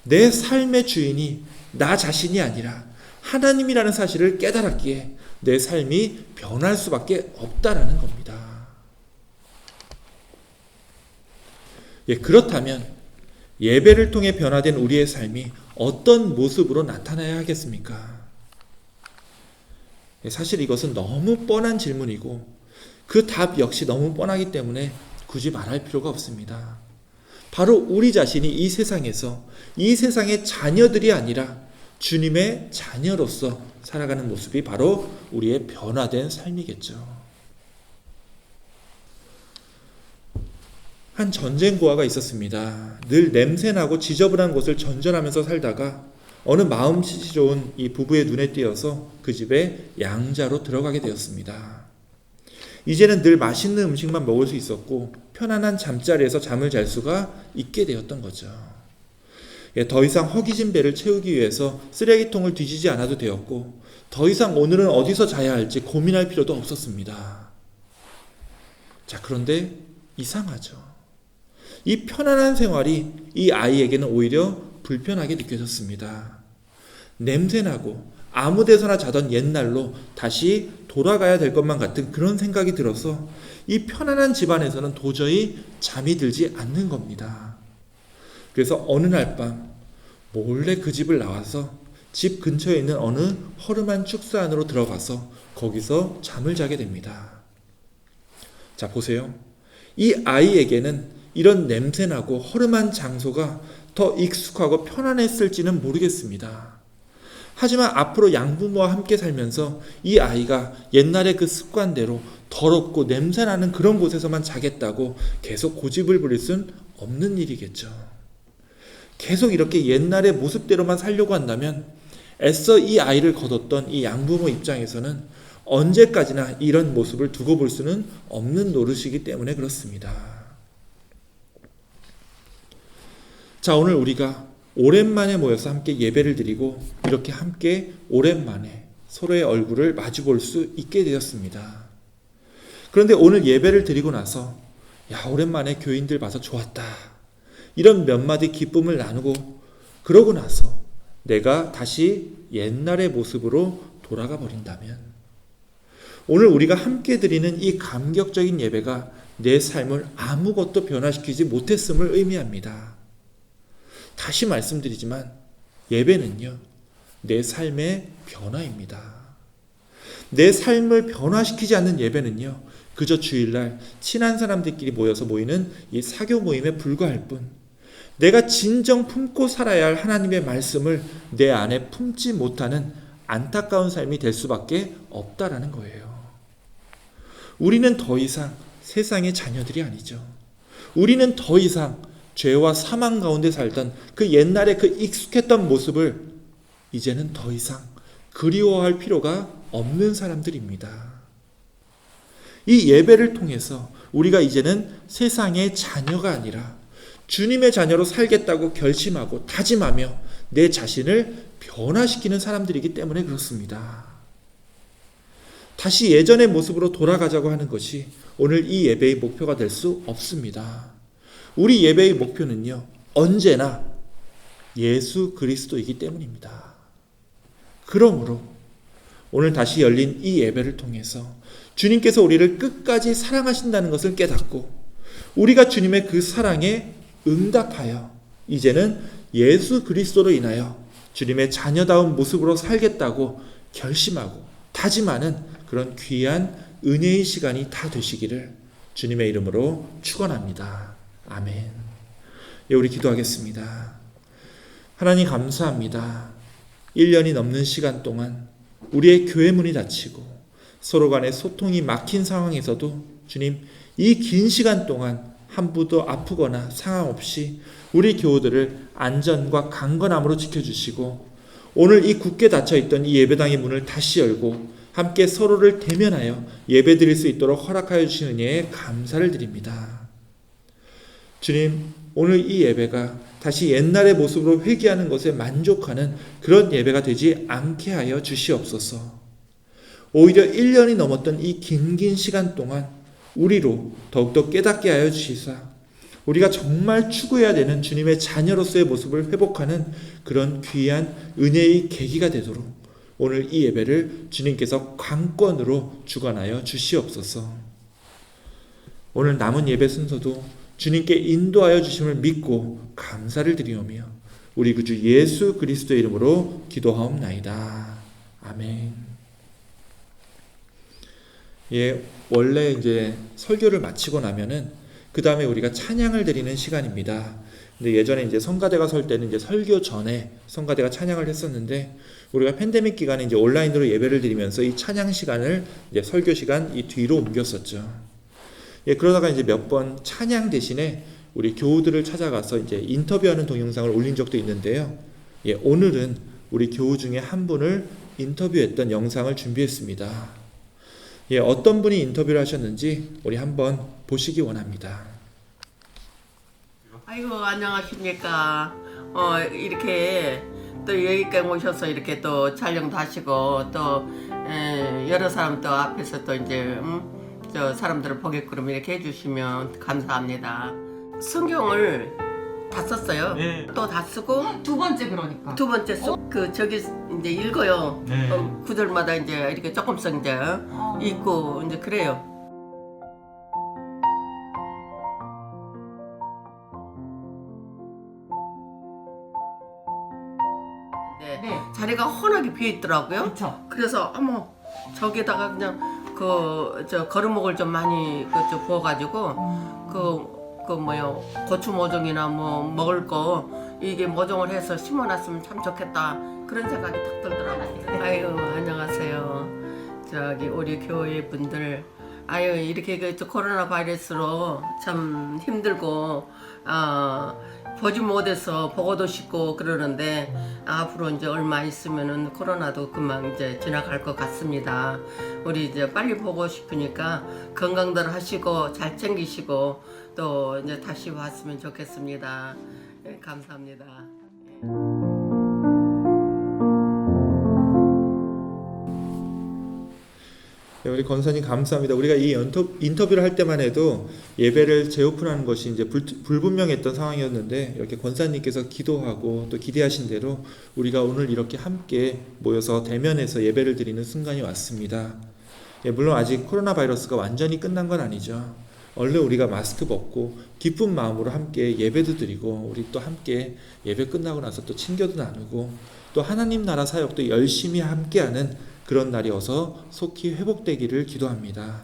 내 삶의 주인이 나 자신이 아니라 하나님이라는 사실을 깨달았기에 내 삶이 변할 수밖에 없다라는 겁니다. 그렇다면 예배를 통해 변화된 우리의 삶이 어떤 모습으로 나타나야 하겠습니까? 사실 이것은 너무 뻔한 질문이고 그 답 역시 너무 뻔하기 때문에 굳이 말할 필요가 없습니다. 바로 우리 자신이 이 세상에서 이 세상의 자녀들이 아니라 주님의 자녀로서 살아가는 모습이 바로 우리의 변화된 삶이겠죠. 한 전쟁고아가 있었습니다. 늘 냄새나고 지저분한 곳을 전전하면서 살다가 어느 마음씨 좋은 이 부부의 눈에 띄어서 그 집에 양자로 들어가게 되었습니다. 이제는 늘 맛있는 음식만 먹을 수 있었고 편안한 잠자리에서 잠을 잘 수가 있게 되었던 거죠. 더 이상 허기진 배를 채우기 위해서 쓰레기통을 뒤지지 않아도 되었고 더 이상 오늘은 어디서 자야 할지 고민할 필요도 없었습니다. 자, 그런데 이상하죠. 이 편안한 생활이 이 아이에게는 오히려 불편하게 느껴졌습니다. 냄새나고 아무 데서나 자던 옛날로 다시 돌아가야 될 것만 같은 그런 생각이 들어서 이 편안한 집안에서는 도저히 잠이 들지 않는 겁니다. 그래서 어느 날 밤 몰래 그 집을 나와서 집 근처에 있는 어느 허름한 축사 안으로 들어가서 거기서 잠을 자게 됩니다. 자, 보세요. 이 아이에게는 이런 냄새나고 허름한 장소가 더 익숙하고 편안했을지는 모르겠습니다. 하지만 앞으로 양부모와 함께 살면서 이 아이가 옛날의 그 습관대로 더럽고 냄새나는 그런 곳에서만 자겠다고 계속 고집을 부릴 순 없는 일이겠죠. 계속 이렇게 옛날의 모습대로만 살려고 한다면 애써 이 아이를 거뒀던 이 양부모 입장에서는 언제까지나 이런 모습을 두고 볼 수는 없는 노릇이기 때문에 그렇습니다. 자, 오늘 우리가 오랜만에 모여서 함께 예배를 드리고 이렇게 함께 오랜만에 서로의 얼굴을 마주 볼 수 있게 되었습니다. 그런데 오늘 예배를 드리고 나서 오랜만에 교인들 봐서 좋았다, 이런 몇 마디 기쁨을 나누고 그러고 나서 내가 다시 옛날의 모습으로 돌아가 버린다면 오늘 우리가 함께 드리는 이 감격적인 예배가 내 삶을 아무것도 변화시키지 못했음을 의미합니다. 다시 말씀드리지만 예배는요, 내 삶의 변화입니다. 내 삶을 변화시키지 않는 예배는요, 그저 주일날 친한 사람들끼리 모여서 모이는 이 사교 모임에 불과할 뿐, 내가 진정 품고 살아야 할 하나님의 말씀을 내 안에 품지 못하는 안타까운 삶이 될 수밖에 없다라는 거예요. 우리는 더 이상 세상의 자녀들이 아니죠. 우리는 더 이상 죄와 사망 가운데 살던 그 옛날의 그 익숙했던 모습을 이제는 더 이상 그리워할 필요가 없는 사람들입니다. 이 예배를 통해서 우리가 이제는 세상의 자녀가 아니라 주님의 자녀로 살겠다고 결심하고 다짐하며 내 자신을 변화시키는 사람들이기 때문에 그렇습니다. 다시 예전의 모습으로 돌아가자고 하는 것이 오늘 이 예배의 목표가 될 수 없습니다. 우리 예배의 목표는요, 언제나 예수 그리스도이기 때문입니다. 그러므로 오늘 다시 열린 이 예배를 통해서 주님께서 우리를 끝까지 사랑하신다는 것을 깨닫고 우리가 주님의 그 사랑에 응답하여 이제는 예수 그리스도로 인하여 주님의 자녀다운 모습으로 살겠다고 결심하고 다짐하는 그런 귀한 은혜의 시간이 다 되시기를 주님의 이름으로 축원합니다. 아멘. 우리 기도하겠습니다. 하나님 감사합니다. 1년이 넘는 시간 동안 우리의 교회 문이 닫히고 서로 간의 소통이 막힌 상황에서도 주님, 이 긴 시간 동안 한 분도 아프거나 상황 없이 우리 교우들을 안전과 강건함으로 지켜주시고 오늘 이 굳게 닫혀있던 이 예배당의 문을 다시 열고 함께 서로를 대면하여 예배 드릴 수 있도록 허락하여 주신 은혜에 감사를 드립니다. 주님, 오늘 이 예배가 다시 옛날의 모습으로 회귀하는 것에 만족하는 그런 예배가 되지 않게 하여 주시옵소서. 오히려 1년이 넘었던 이 긴 시간 동안 우리로 더욱더 깨닫게 하여 주시사 우리가 정말 추구해야 되는 주님의 자녀로서의 모습을 회복하는 그런 귀한 은혜의 계기가 되도록 오늘 이 예배를 주님께서 강권으로 주관하여 주시옵소서. 오늘 남은 예배 순서도 주님께 인도하여 주심을 믿고 감사를 드리오며 우리 구주 예수 그리스도의 이름으로 기도하옵나이다. 아멘. 예, 원래 이제 설교를 마치고 나면은 그 다음에 우리가 찬양을 드리는 시간입니다. 근데 예전에 이제 성가대가 설 때는 이제 설교 전에 성가대가 찬양을 했었는데 우리가 팬데믹 기간에 이제 온라인으로 예배를 드리면서 이 찬양 시간을 이제 설교 시간 이 뒤로 옮겼었죠. 예, 그러다가 이제 몇 번 찬양 대신에 우리 교우들을 찾아가서 이제 인터뷰하는 동영상을 올린 적도 있는데요. 예, 오늘은 우리 교우 중에 한 분을 인터뷰했던 영상을 준비했습니다. 예, 어떤 분이 인터뷰를 하셨는지 우리 한번 보시기 원합니다. 아이고 안녕하십니까. 이렇게 또 여기까지 오셔서 이렇게 또 촬영도 하시고 또 여러 사람 또 앞에서 또 이제 저 사람들을 보게끔 이렇게 해주시면 감사합니다. 성경을 다 썼어요. 네. 또 다 쓰고 두 번째 그러니까. 두 번째 그 저기 이제 읽어요. 네. 구절마다 이제 이렇게 조금씩 이제 읽고 이제 그래요. 네. 자리가 훤하게 비어 있더라고요. 그렇죠. 그래서 어머 저기다가 그냥 저 거름목을 좀 많이 좀 부어가지고 그 뭐요 고추 모종이나 뭐 먹을 거 이게 모종을 해서 심어놨으면 참 좋겠다 그런 생각이 딱 들더라고요. 아유 안녕하세요. 저기 우리 교회 분들 아유 이렇게 그 코로나 바이러스로 참 힘들고 보지 못해서 보고도 싶고 그러는데 앞으로 이제 얼마 있으면은 코로나도 금방 이제 지나갈 것 같습니다. 우리 이제 빨리 보고 싶으니까 건강들 하시고 잘 챙기시고 또 이제 다시 왔으면 좋겠습니다. 네, 감사합니다. 네, 우리 권사님 감사합니다. 우리가 이 인터뷰를 할 때만 해도 예배를 재오픈하는 것이 이제 불분명했던 상황이었는데 이렇게 권사님께서 기도하고 또 기대하신 대로 우리가 오늘 이렇게 함께 모여서 대면해서 예배를 드리는 순간이 왔습니다. 예, 물론 아직 코로나 바이러스가 완전히 끝난 건 아니죠. 얼른 우리가 마스크 벗고 기쁜 마음으로 함께 예배도 드리고 우리 또 함께 예배 끝나고 나서 또 친교도 나누고 또 하나님 나라 사역도 열심히 함께하는 그런 날이 어서 속히 회복되기를 기도합니다.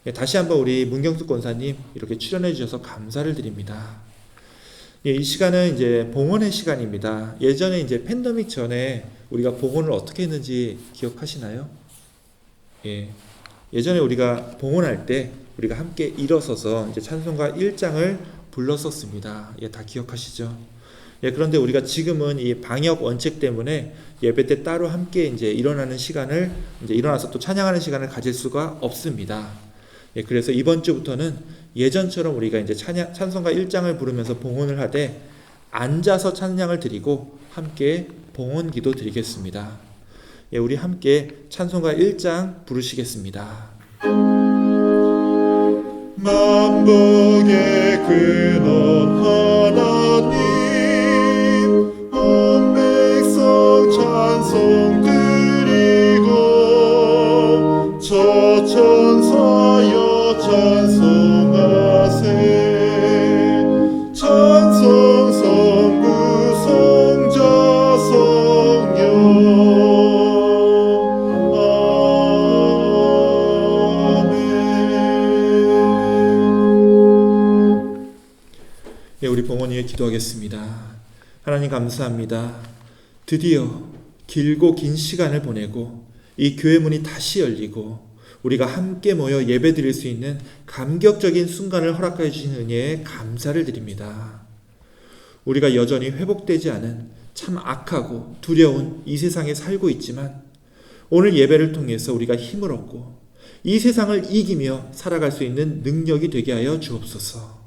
예, 다시 한번 우리 문경숙 권사님 이렇게 출연해 주셔서 감사를 드립니다. 예, 이 시간은 이제 봉헌의 시간입니다. 예전에 이제 팬데믹 전에 우리가 봉헌을 어떻게 했는지 기억하시나요? 예, 예전에 우리가 봉헌할 때 우리가 함께 일어서서 이제 찬송가 1장을 불렀었습니다. 예, 다 기억하시죠? 예, 그런데 우리가 지금은 이 방역 원칙 때문에 예배 때 따로 함께 이제 일어나는 시간을 이제 일어나서 또 찬양하는 시간을 가질 수가 없습니다. 예, 그래서 이번 주부터는 예전처럼 우리가 이제 찬송가 1장을 부르면서 봉헌을 하되 앉아서 찬양을 드리고 함께 봉헌 기도 드리겠습니다. 예, 우리 함께 찬송가 1장 부르시겠습니다. 만복의 근원 하나님 온 백성 찬송 드리고 저천사여 찬송하세 찬송 성부 성자 성령 우리 봉헌 위에 기도하겠습니다. 하나님 감사합니다. 드디어 길고 긴 시간을 보내고 이 교회 문이 다시 열리고 우리가 함께 모여 예배 드릴 수 있는 감격적인 순간을 허락해 주신 은혜에 감사를 드립니다. 우리가 여전히 회복되지 않은 참 악하고 두려운 이 세상에 살고 있지만 오늘 예배를 통해서 우리가 힘을 얻고 이 세상을 이기며 살아갈 수 있는 능력이 되게 하여 주옵소서.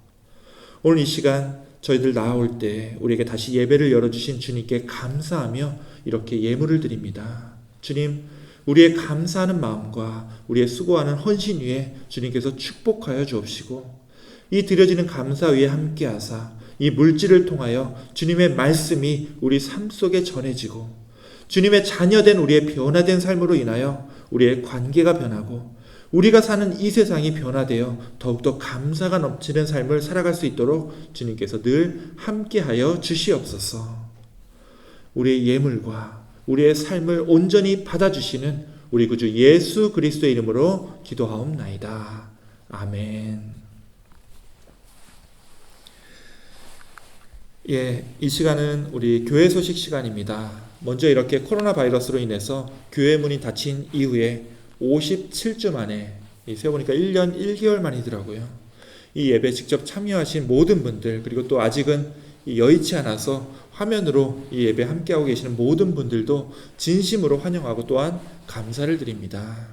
오늘 이 시간 저희들 나아올 때 우리에게 다시 예배를 열어주신 주님께 감사하며 이렇게 예물을 드립니다. 주님, 우리의 감사하는 마음과 우리의 수고하는 헌신 위에 주님께서 축복하여 주옵시고 이 드려지는 감사 위에 함께하사 이 물질을 통하여 주님의 말씀이 우리 삶 속에 전해지고 주님의 자녀된 우리의 변화된 삶으로 인하여 우리의 관계가 변하고 우리가 사는 이 세상이 변화되어 더욱더 감사가 넘치는 삶을 살아갈 수 있도록 주님께서 늘 함께하여 주시옵소서. 우리의 예물과 우리의 삶을 온전히 받아주시는 우리 구주 예수 그리스도의 이름으로 기도하옵나이다. 아멘. 이 시간은 우리 교회 소식 시간입니다. 먼저 이렇게 코로나 바이러스로 인해서 교회 문이 닫힌 이후에 57주 만에, 세어보니까 1년 1개월 만이더라고요. 이 예배 직접 참여하신 모든 분들, 그리고 또 아직은 여의치 않아서 화면으로 이 예배 함께하고 계시는 모든 분들도 진심으로 환영하고 또한 감사를 드립니다.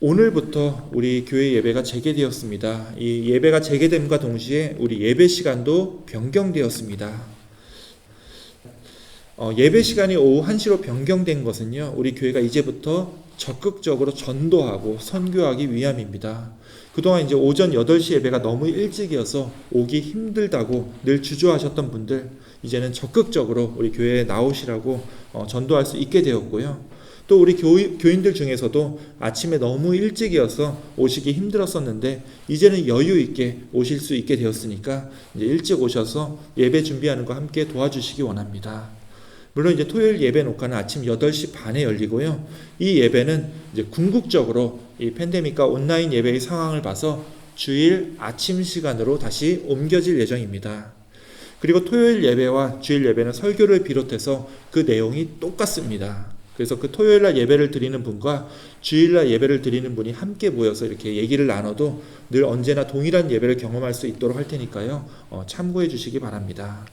오늘부터 우리 교회 예배가 재개되었습니다. 이 예배가 재개됨과 동시에 우리 예배 시간도 변경되었습니다. 예배 시간이 오후 1시로 변경된 것은요, 우리 교회가 이제부터 적극적으로 전도하고 선교하기 위함입니다. 그동안 이제 오전 8시 예배가 너무 일찍이어서 오기 힘들다고 늘 주저하셨던 분들, 이제는 적극적으로 우리 교회에 나오시라고 전도할 수 있게 되었고요. 또 우리 교인들 중에서도 아침에 너무 일찍이어서 오시기 힘들었었는데 이제는 여유 있게 오실 수 있게 되었으니까 이제 일찍 오셔서 예배 준비하는 거 함께 도와주시기 원합니다. 물론 이제 토요일 예배 녹화는 아침 8시 반에 열리고요. 이 예배는 이제 궁극적으로 이 팬데믹과 온라인 예배의 상황을 봐서 주일 아침 시간으로 다시 옮겨질 예정입니다. 그리고 토요일 예배와 주일 예배는 설교를 비롯해서 그 내용이 똑같습니다. 그래서 그 토요일날 예배를 드리는 분과 주일날 예배를 드리는 분이 함께 모여서 이렇게 얘기를 나눠도 늘 언제나 동일한 예배를 경험할 수 있도록 할 테니까요. 참고해 주시기 바랍니다.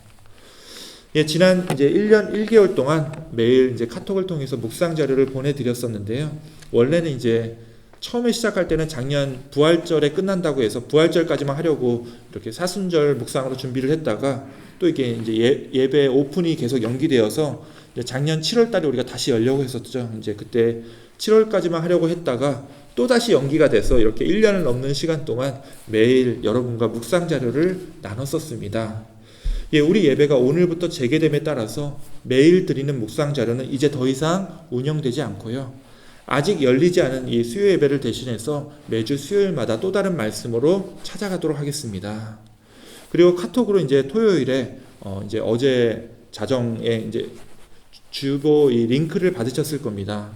지난 이제 1년 1개월 동안 매일 이제 카톡을 통해서 묵상 자료를 보내드렸었는데요. 원래는 이제 처음에 시작할 때는 작년 부활절에 끝난다고 해서 부활절까지만 하려고 이렇게 사순절 묵상으로 준비를 했다가 또 이게 이제 예배 오픈이 계속 연기되어서 작년 7월 달에 우리가 다시 열려고 했었죠. 이제 그때 7월까지만 하려고 했다가 또 다시 연기가 돼서 이렇게 1년을 넘는 시간 동안 매일 여러분과 묵상 자료를 나눴었습니다. 우리 예배가 오늘부터 재개됨에 따라서 매일 드리는 묵상 자료는 이제 더 이상 운영되지 않고요. 아직 열리지 않은 이 수요 예배를 대신해서 매주 수요일마다 또 다른 말씀으로 찾아가도록 하겠습니다. 그리고 카톡으로 이제 토요일에 이제 어제 자정에 이제 주보 이 링크를 받으셨을 겁니다.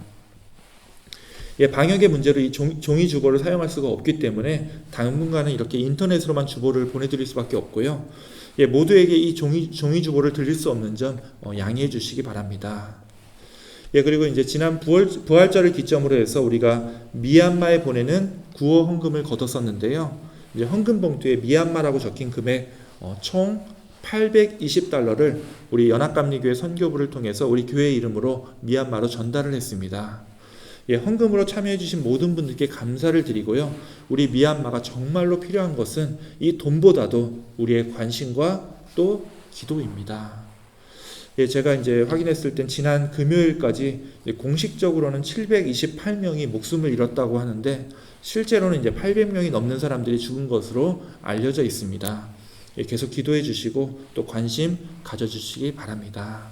방역의 문제로 이 종이 주보를 사용할 수가 없기 때문에 당분간은 이렇게 인터넷으로만 주보를 보내드릴 수밖에 없고요. 모두에게 이 종이 주보를 드릴 수 없는 점 양해해 주시기 바랍니다. 그리고 이제 지난 부활절을 기점으로 해서 우리가 미얀마에 보내는 구호 헌금을 거뒀었는데요. 이제 헌금 봉투에 미얀마라고 적힌 금액 총 $820를 우리 연합감리교회 선교부를 통해서 우리 교회 이름으로 미얀마로 전달을 했습니다. 헌금으로 참여해 주신 모든 분들께 감사를 드리고요. 우리 미얀마가 정말로 필요한 것은 이 돈보다도 우리의 관심과 또 기도입니다. 제가 이제 확인했을 땐 지난 금요일까지 공식적으로는 728명이 목숨을 잃었다고 하는데 실제로는 이제 800명이 넘는 사람들이 죽은 것으로 알려져 있습니다. 계속 기도해 주시고 또 관심 가져주시기 바랍니다.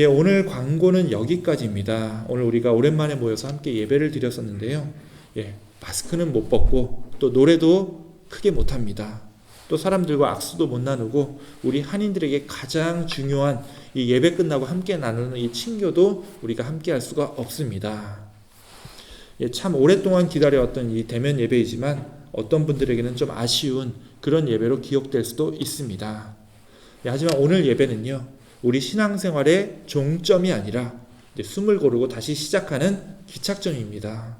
오늘 광고는 여기까지입니다. 오늘 우리가 오랜만에 모여서 함께 예배를 드렸었는데요. 마스크는 못 벗고 또 노래도 크게 못합니다. 또 사람들과 악수도 못 나누고 우리 한인들에게 가장 중요한 이 예배 끝나고 함께 나누는 이 친교도 우리가 함께 할 수가 없습니다. 참 오랫동안 기다려왔던 이 대면 예배이지만 어떤 분들에게는 좀 아쉬운 그런 예배로 기억될 수도 있습니다. 하지만 오늘 예배는요, 우리 신앙생활의 종점이 아니라 이제 숨을 고르고 다시 시작하는 기착점입니다.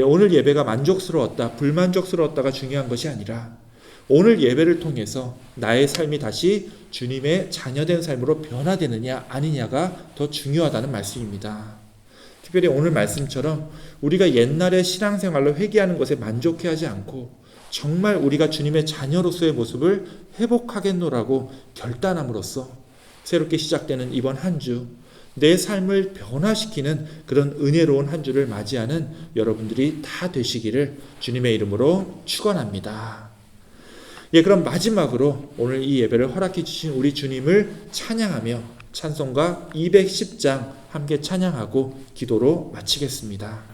오늘 예배가 만족스러웠다, 불만족스러웠다가 중요한 것이 아니라 오늘 예배를 통해서 나의 삶이 다시 주님의 자녀된 삶으로 변화되느냐 아니냐가 더 중요하다는 말씀입니다. 특별히 오늘 말씀처럼 우리가 옛날의 신앙생활로 회개하는 것에 만족해하지 않고 정말 우리가 주님의 자녀로서의 모습을 회복하겠노라고 결단함으로써 새롭게 시작되는 이번 한 주, 내 삶을 변화시키는 그런 은혜로운 한 주를 맞이하는 여러분들이 다 되시기를 주님의 이름으로 축원합니다. 그럼 마지막으로 오늘 이 예배를 허락해 주신 우리 주님을 찬양하며 찬송가 210장 함께 찬양하고 기도로 마치겠습니다.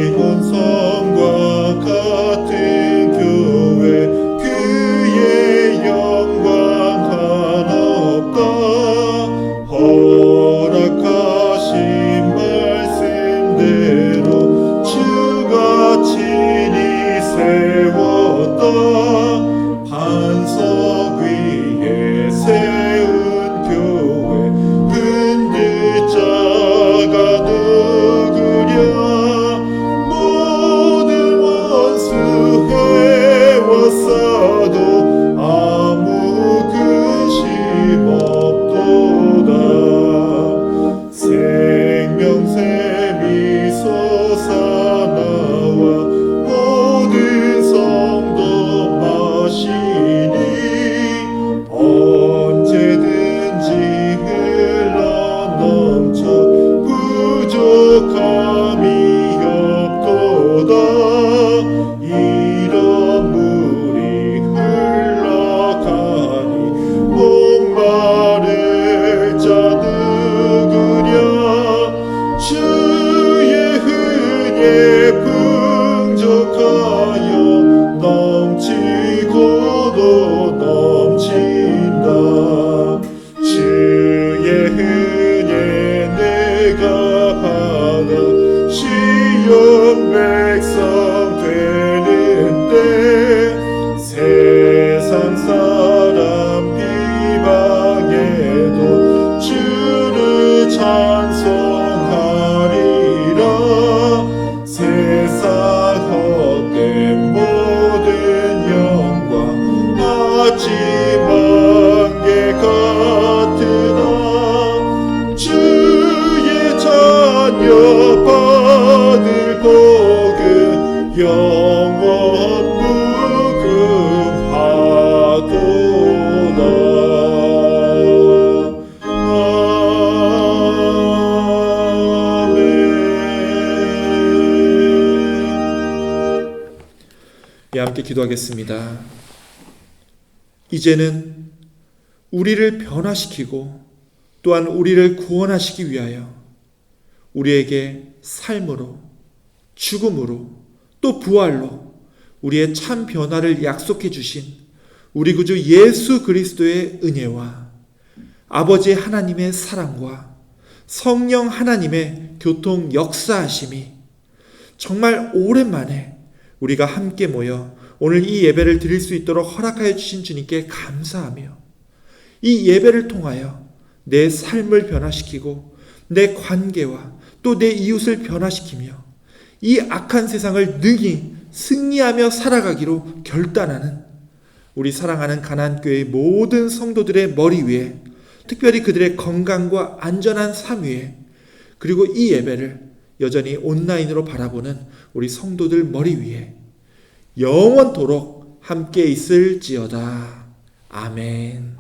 시온성과 같은 교회 그의 영광 하나 없다. 허락하신 말씀대로 주가 친히 세웠다. 반석 위에 세운 교회 흔들 자가 누구랴. 모든 원수 해왔어도 아무 근심 없도다. 생명샘이 솟아나와 모든 성도 마시니 언제든지 흘러넘쳐 부족함이 없도다. 이런 물이 흘러가니 목마를 자 누구랴. 주의 은혜 풍족하여 넘치고도 넘친다. 주의 은혜 내가 받아 시온 백성 되는데 세상 사람 비방해도 주를 찬송하리라. 세상 헛된 모든 영광 아침 안개 같으나 주의 자녀 받을 복은 영원 무궁하도다. 아멘. 함께 기도하겠습니다. 이제는 우리를 변화시키고 또한 우리를 구원하시기 위하여 우리에게 삶으로, 죽음으로, 또 부활로 우리의 참 변화를 약속해 주신 우리 구주 예수 그리스도의 은혜와 아버지 하나님의 사랑과 성령 하나님의 교통 역사하심이 정말 오랜만에 우리가 함께 모여 오늘 이 예배를 드릴 수 있도록 허락하여 주신 주님께 감사하며 이 예배를 통하여 내 삶을 변화시키고 내 관계와 또 내 이웃을 변화시키며 이 악한 세상을 능히 승리하며 살아가기로 결단하는 우리 사랑하는 가나안교회의 모든 성도들의 머리 위에, 특별히 그들의 건강과 안전한 삶 위에, 그리고 이 예배를 여전히 온라인으로 바라보는 우리 성도들 머리 위에 영원토록 함께 있을지어다. 아멘.